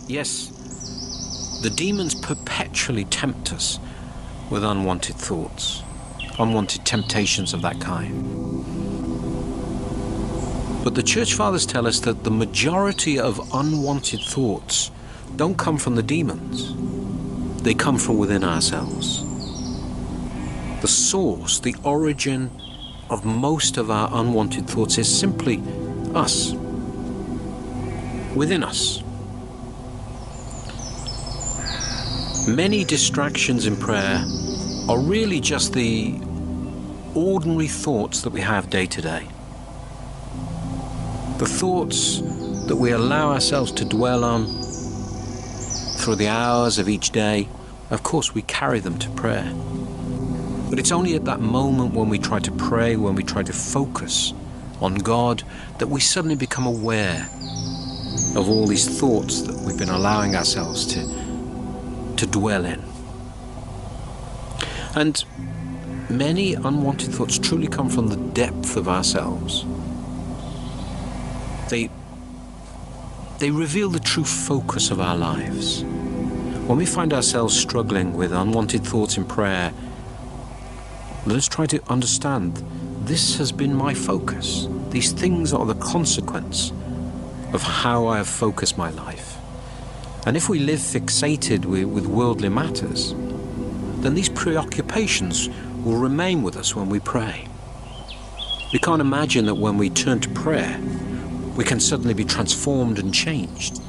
Yes, the demons perpetually tempt us with unwanted thoughts, unwanted temptations of that kind. But the Church Fathers tell us that the majority of unwanted thoughts don't come from the demons. They come from within ourselves. The source, the origin of most of our unwanted thoughts is simply us, within us. Many distractions in prayer are really just the ordinary thoughts that we have day to day. The thoughts that we allow ourselves to dwell on through the hours of each day. Of course, we carry them to prayer. But it's only at that moment when we try to pray, when we try to focus on God, that we suddenly become aware of all these thoughts that we've been allowing ourselves to dwell in. And many unwanted thoughts truly come from the depth of ourselves. They reveal the true focus of our lives. When we find ourselves struggling with unwanted thoughts in prayer, let us try to understand this has been my focus. These things are the consequence of how I have focused my life. And if we live fixated with worldly matters, then these preoccupations will remain with us when we pray. We can't imagine that when we turn to prayer, we can suddenly be transformed and changed,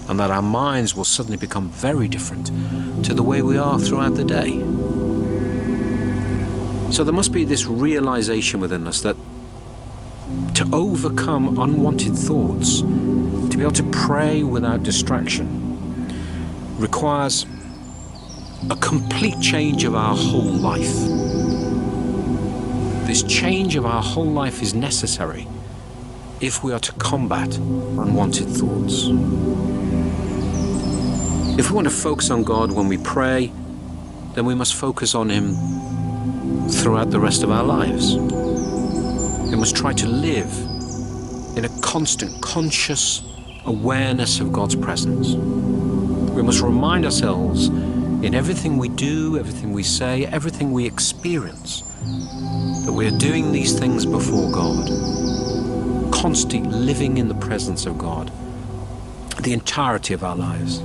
and that our minds will suddenly become very different to the way we are throughout the day. So there must be this realization within us that to overcome unwanted thoughts, to be able to pray without distraction, requires a complete change of our whole life. This change of our whole life is necessary if we are to combat unwanted thoughts. If we want to focus on God when we pray, then we must focus on Him throughout the rest of our lives. We must try to live in a constant, conscious awareness of God's presence. We must remind ourselves in everything we do, everything we say, everything we experience, that we are doing these things before God, constantly living in the presence of God the entirety of our lives.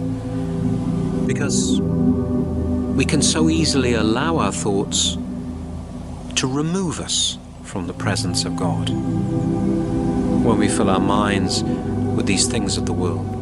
Because we can so easily allow our thoughts to remove us from the presence of God when we fill our minds with these things of the world.